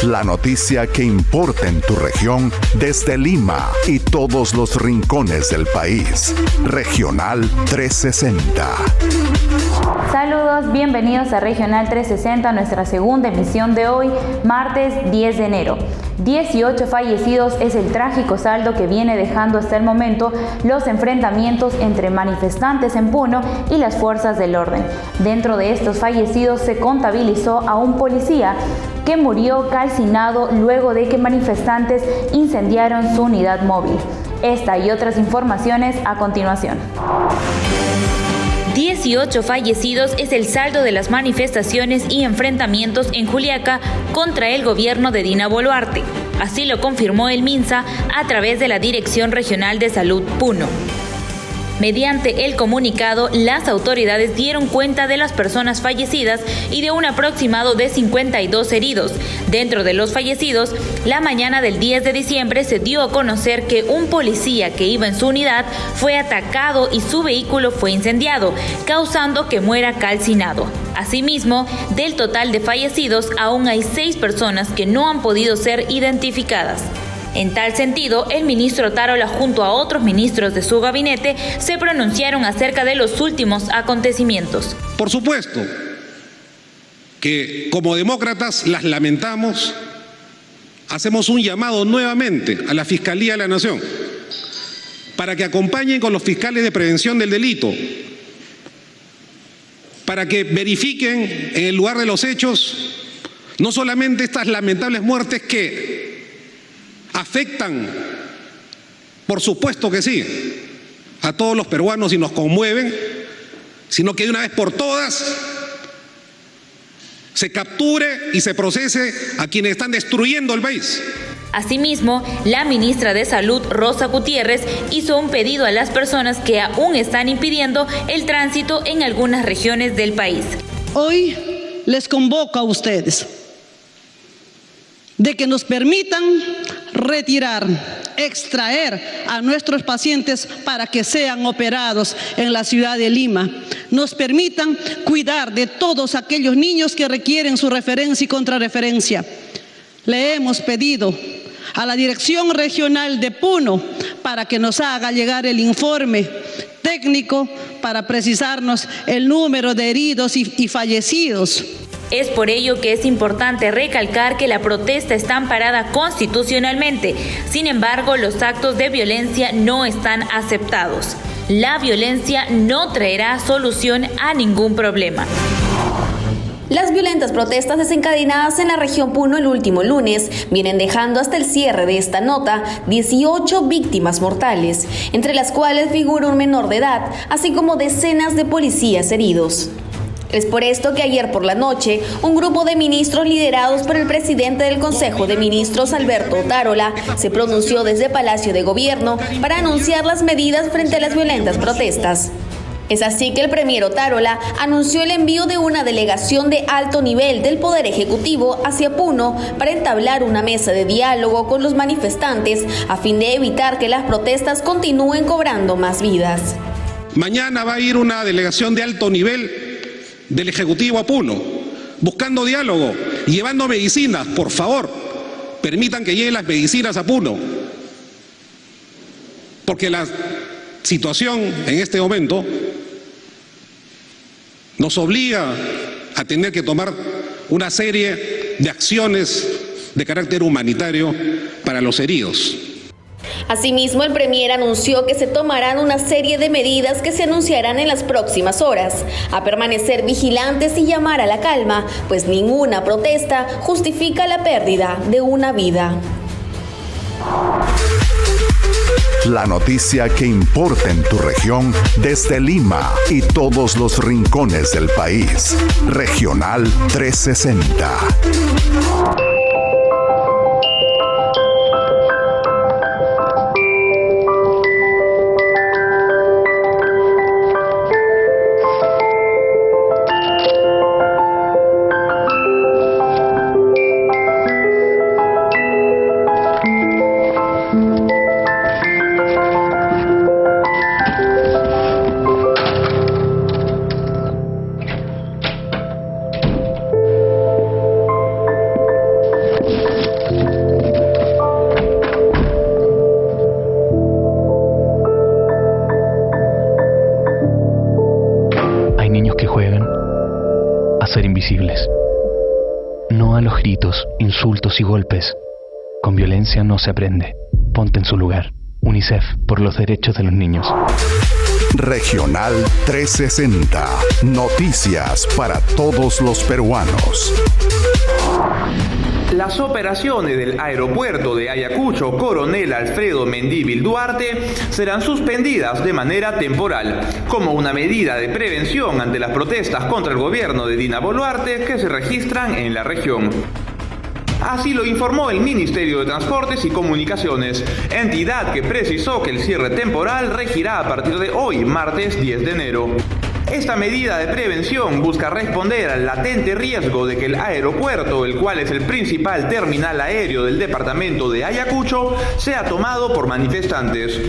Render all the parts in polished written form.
La noticia que importa en tu región desde Lima y todos los rincones del país. Regional 360. Saludos, bienvenidos a Regional 360, nuestra segunda emisión de hoy, martes 10 de enero. 18 fallecidos es el trágico saldo que viene dejando hasta el momento los enfrentamientos entre manifestantes en Puno y las fuerzas del orden. Dentro de estos fallecidos se contabilizó a un policía que murió calcinado luego de que manifestantes incendiaron su unidad móvil. Esta y otras informaciones a continuación. 18 fallecidos es el saldo de las manifestaciones y enfrentamientos en Juliaca contra el gobierno de Dina Boluarte. Así lo confirmó el MINSA a través de la Dirección Regional de Salud Puno. Mediante el comunicado, las autoridades dieron cuenta de las personas fallecidas y de un aproximado de 52 heridos. Dentro de los fallecidos, la mañana del 10 de diciembre se dio a conocer que un policía que iba en su unidad fue atacado y su vehículo fue incendiado, causando que muera calcinado. Asimismo, del total de fallecidos, aún hay 6 personas que no han podido ser identificadas. En tal sentido, el ministro Tarola junto a otros ministros de su gabinete se pronunciaron acerca de los últimos acontecimientos. Por supuesto que como demócratas las lamentamos, hacemos un llamado nuevamente a la Fiscalía de la Nación para que acompañen con los fiscales de prevención del delito, para que verifiquen en el lugar de los hechos no solamente estas lamentables muertes que afectan, por supuesto que sí, a todos los peruanos y nos conmueven, sino que de una vez por todas se capture y se procese a quienes están destruyendo el país. Asimismo, la ministra de Salud, Rosa Gutiérrez, hizo un pedido a las personas que aún están impidiendo el tránsito en algunas regiones del país. Hoy les convoco a ustedes de que nos permitan retirar, extraer a nuestros pacientes para que sean operados en la ciudad de Lima. Nos permitan cuidar de todos aquellos niños que requieren su referencia y contrarreferencia. Le hemos pedido a la Dirección Regional de Puno para que nos haga llegar el informe técnico para precisarnos el número de heridos y fallecidos. Es por ello que es importante recalcar que la protesta está amparada constitucionalmente. Sin embargo, los actos de violencia no están aceptados. La violencia no traerá solución a ningún problema. Las violentas protestas desencadenadas en la región Puno el último lunes vienen dejando hasta el cierre de esta nota 18 víctimas mortales, entre las cuales figura un menor de edad, así como decenas de policías heridos. Es por esto que ayer por la noche, un grupo de ministros liderados por el presidente del Consejo de Ministros, Alberto Tarola, se pronunció desde Palacio de Gobierno para anunciar las medidas frente a las violentas protestas. Es así que el premier Tarola anunció el envío de una delegación de alto nivel del Poder Ejecutivo hacia Puno para entablar una mesa de diálogo con los manifestantes a fin de evitar que las protestas continúen cobrando más vidas. Mañana va a ir una delegación de alto nivel del Ejecutivo a Puno, buscando diálogo y llevando medicinas. Por favor, permitan que lleguen las medicinas a Puno, porque la situación en este momento nos obliga a tener que tomar una serie de acciones de carácter humanitario para los heridos. Asimismo, el premier anunció que se tomarán una serie de medidas que se anunciarán en las próximas horas, a permanecer vigilantes y llamar a la calma, pues ninguna protesta justifica la pérdida de una vida. La noticia que importa en tu región desde Lima y todos los rincones del país. Regional 360. No a los gritos, insultos y golpes. Con violencia no se aprende. Ponte en su lugar. UNICEF, por los derechos de los niños. Regional 360. Noticias para todos los peruanos. Las operaciones del aeropuerto de Ayacucho Coronel Alfredo Mendívil Duarte serán suspendidas de manera temporal, como una medida de prevención ante las protestas contra el gobierno de Dina Boluarte que se registran en la región. Así lo informó el Ministerio de Transportes y Comunicaciones, entidad que precisó que el cierre temporal regirá a partir de hoy, martes 10 de enero. Esta medida de prevención busca responder al latente riesgo de que el aeropuerto, el cual es el principal terminal aéreo del departamento de Ayacucho, sea tomado por manifestantes.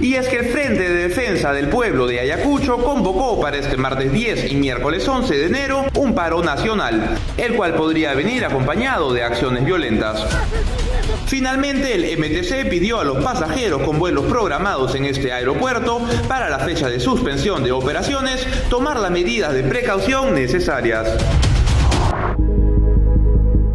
Y es que el Frente de Defensa del Pueblo de Ayacucho convocó para este martes 10 y miércoles 11 de enero un paro nacional, el cual podría venir acompañado de acciones violentas. Finalmente, el MTC pidió a los pasajeros con vuelos programados en este aeropuerto para la fecha de suspensión de operaciones tomar las medidas de precaución necesarias.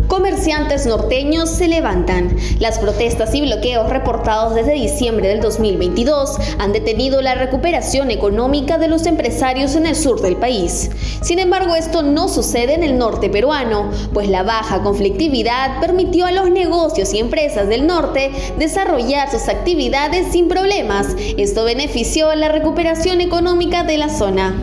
Comerciantes norteños se levantan. Las protestas y bloqueos reportados desde diciembre del 2022 han detenido la recuperación económica de los empresarios en el sur del país. Sin embargo, esto no sucede en el norte peruano, pues la baja conflictividad permitió a los negocios y empresas del norte desarrollar sus actividades sin problemas. Esto benefició la recuperación económica de la zona.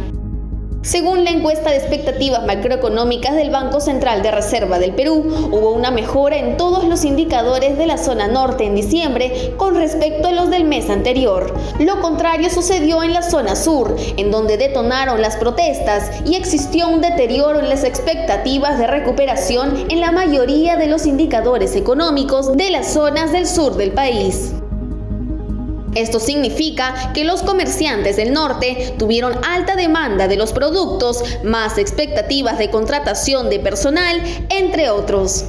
Según la encuesta de expectativas macroeconómicas del Banco Central de Reserva del Perú, hubo una mejora en todos los indicadores de la zona norte en diciembre con respecto a los del mes anterior. Lo contrario sucedió en la zona sur, en donde detonaron las protestas y existió un deterioro en las expectativas de recuperación en la mayoría de los indicadores económicos de las zonas del sur del país. Esto significa que los comerciantes del norte tuvieron alta demanda de los productos, más expectativas de contratación de personal, entre otros.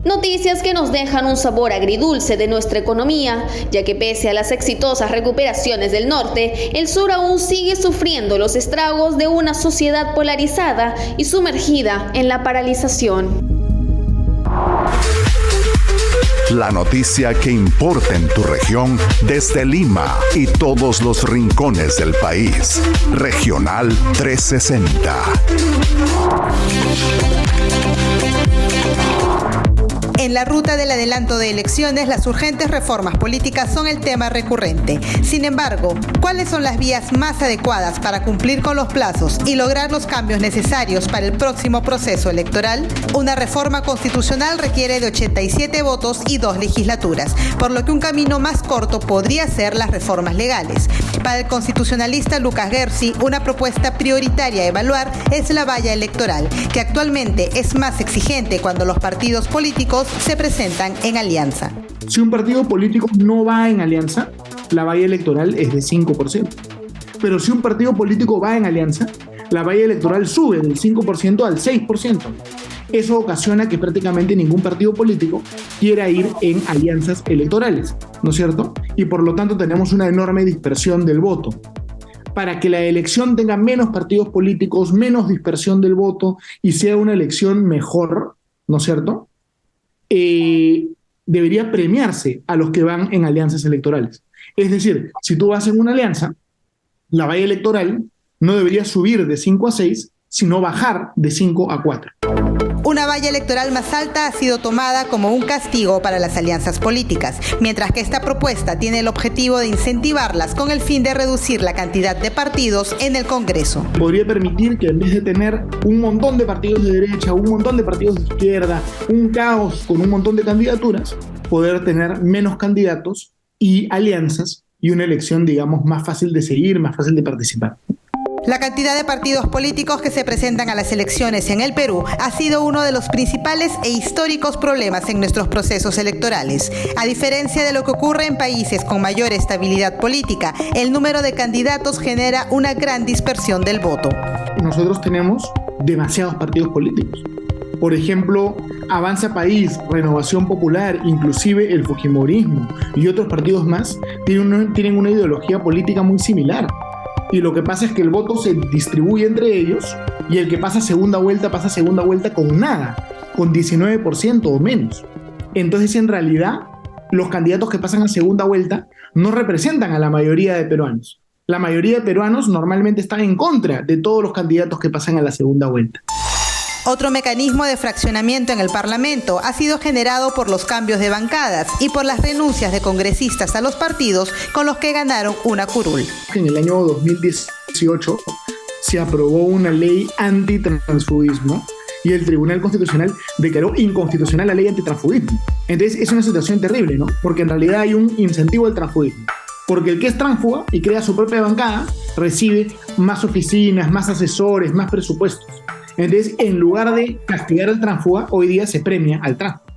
Noticias que nos dejan un sabor agridulce de nuestra economía, ya que pese a las exitosas recuperaciones del norte, el sur aún sigue sufriendo los estragos de una sociedad polarizada y sumergida en la paralización. La noticia que importa en tu región desde Lima y todos los rincones del país. Regional 360. En la ruta del adelanto de elecciones, las urgentes reformas políticas son el tema recurrente. Sin embargo, ¿cuáles son las vías más adecuadas para cumplir con los plazos y lograr los cambios necesarios para el próximo proceso electoral? Una reforma constitucional requiere de 87 votos y 2 legislaturas, por lo que un camino más corto podría ser las reformas legales. Para el constitucionalista Lucas Gersi, una propuesta prioritaria a evaluar es la valla electoral, que actualmente es más exigente cuando los partidos políticos se presentan en alianza. Si un partido político no va en alianza, la valla electoral es de 5%. Pero si un partido político va en alianza, la valla electoral sube del 5% al 6%. Eso ocasiona que prácticamente ningún partido político quiera ir en alianzas electorales, ¿no es cierto? Y por lo tanto tenemos una enorme dispersión del voto. Para que la elección tenga menos partidos políticos, menos dispersión del voto y sea una elección mejor, ¿no es cierto?, debería premiarse a los que van en alianzas electorales. Es decir, si tú vas en una alianza, la valla electoral no debería subir de 5 a 6, sino bajar de 5 a 4. Una valla electoral más alta ha sido tomada como un castigo para las alianzas políticas, mientras que esta propuesta tiene el objetivo de incentivarlas con el fin de reducir la cantidad de partidos en el Congreso. Podría permitir que en vez de tener un montón de partidos de derecha, un montón de partidos de izquierda, un caos con un montón de candidaturas, poder tener menos candidatos y alianzas y una elección, digamos, más fácil de seguir, más fácil de participar. La cantidad de partidos políticos que se presentan a las elecciones en el Perú ha sido uno de los principales e históricos problemas en nuestros procesos electorales. A diferencia de lo que ocurre en países con mayor estabilidad política, el número de candidatos genera una gran dispersión del voto. Nosotros tenemos demasiados partidos políticos. Por ejemplo, Avanza País, Renovación Popular, inclusive el Fujimorismo y otros partidos más tienen una ideología política muy similar. Y lo que pasa es que el voto se distribuye entre ellos y el que pasa segunda vuelta con nada. con 19% o menos. Entonces, en realidad, los candidatos que pasan a segunda vuelta no representan a la mayoría de peruanos. La mayoría de peruanos normalmente están en contra de todos los candidatos que pasan a la segunda vuelta. Otro mecanismo de fraccionamiento en el Parlamento ha sido generado por los cambios de bancadas y por las renuncias de congresistas a los partidos con los que ganaron una curul. En el año 2018 se aprobó una ley antitransfugismo y el Tribunal Constitucional declaró inconstitucional la ley antitransfugismo. Entonces es una situación terrible, ¿no? Porque en realidad hay un incentivo al transfugismo. Porque el que es tránsfuga y crea su propia bancada recibe más oficinas, más asesores, más presupuestos. Entonces, en lugar de castigar al tránsfuga, hoy día se premia al tránsfuga.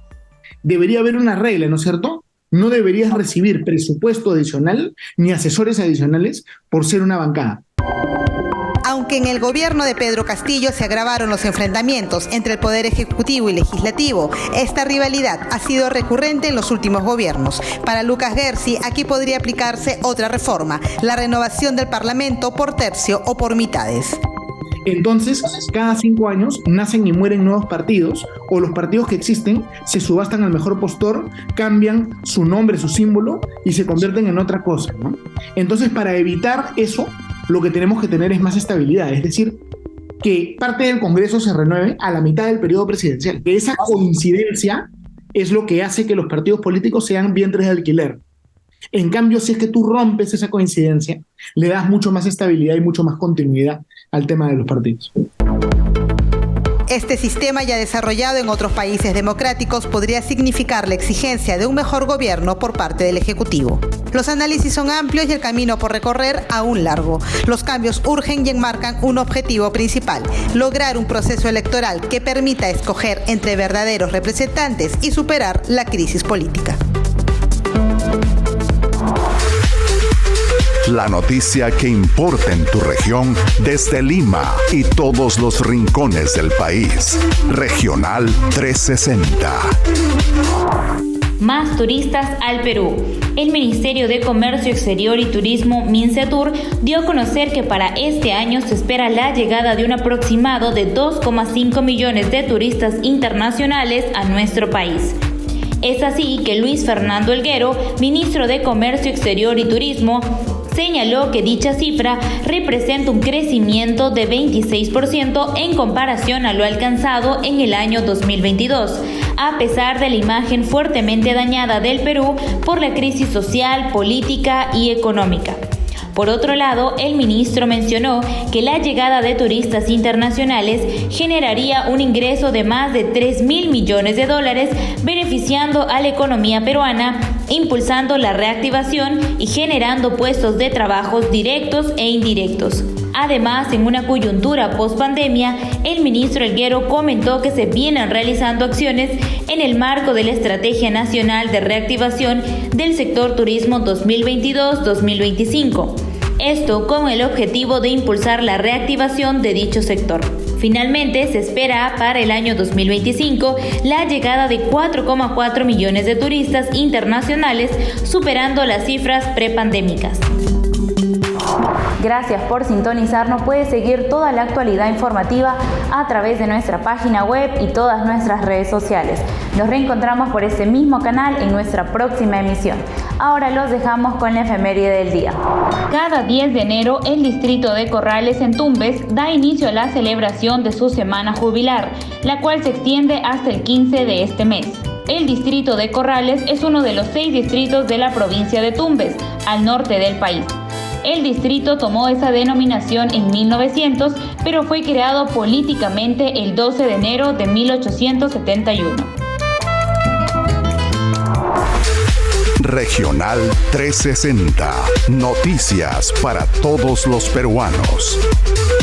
Debería haber una regla, ¿no es cierto? No deberías recibir presupuesto adicional ni asesores adicionales por ser una bancada. Aunque en el gobierno de Pedro Castillo se agravaron los enfrentamientos entre el Poder Ejecutivo y Legislativo, esta rivalidad ha sido recurrente en los últimos gobiernos. Para Lucas Gersi, aquí podría aplicarse otra reforma, la renovación del Parlamento por tercio o por mitades. Entonces, cada 5 años nacen y mueren nuevos partidos, o los partidos que existen se subastan al mejor postor, cambian su nombre, su símbolo y se convierten en otra cosa, ¿no? Entonces, para evitar eso, lo que tenemos que tener es más estabilidad, es decir, que parte del Congreso se renueve a la mitad del periodo presidencial. Que esa coincidencia es lo que hace que los partidos políticos sean vientres de alquiler. En cambio, si es que tú rompes esa coincidencia, le das mucho más estabilidad y mucho más continuidad al tema de los partidos. Este sistema ya desarrollado en otros países democráticos podría significar la exigencia de un mejor gobierno por parte del Ejecutivo. Los análisis son amplios y el camino por recorrer aún largo. Los cambios urgen y enmarcan un objetivo principal: lograr un proceso electoral que permita escoger entre verdaderos representantes y superar la crisis política. La noticia que importa en tu región desde Lima y todos los rincones del país. Regional 360. Más turistas al Perú. El Ministerio de Comercio Exterior y Turismo, Mincetur, dio a conocer que para este año se espera la llegada de un aproximado de 2,5 millones de turistas internacionales a nuestro país. Es así que Luis Fernando Helguero, ministro de Comercio Exterior y Turismo, señaló que dicha cifra representa un crecimiento de 26% en comparación a lo alcanzado en el año 2022, a pesar de la imagen fuertemente dañada del Perú por la crisis social, política y económica. Por otro lado, el ministro mencionó que la llegada de turistas internacionales generaría un ingreso de más de $3.000 millones, beneficiando a la economía peruana, impulsando la reactivación y generando puestos de trabajo directos e indirectos. Además, en una coyuntura post-pandemia, el ministro Helguero comentó que se vienen realizando acciones en el marco de la Estrategia Nacional de Reactivación del Sector Turismo 2022-2025. Esto con el objetivo de impulsar la reactivación de dicho sector. Finalmente, se espera para el año 2025 la llegada de 4,4 millones de turistas internacionales, superando las cifras prepandémicas. Gracias por sintonizarnos. Puedes seguir toda la actualidad informativa a través de nuestra página web y todas nuestras redes sociales. Nos reencontramos por este mismo canal en nuestra próxima emisión. Ahora los dejamos con la efeméride del día. Cada 10 de enero, el distrito de Corrales en Tumbes da inicio a la celebración de su semana jubilar, la cual se extiende hasta el 15 de este mes. El distrito de Corrales es uno de los 6 distritos de la provincia de Tumbes, al norte del país. El distrito tomó esa denominación en 1900, pero fue creado políticamente el 12 de enero de 1871. Regional 360. Noticias para todos los peruanos.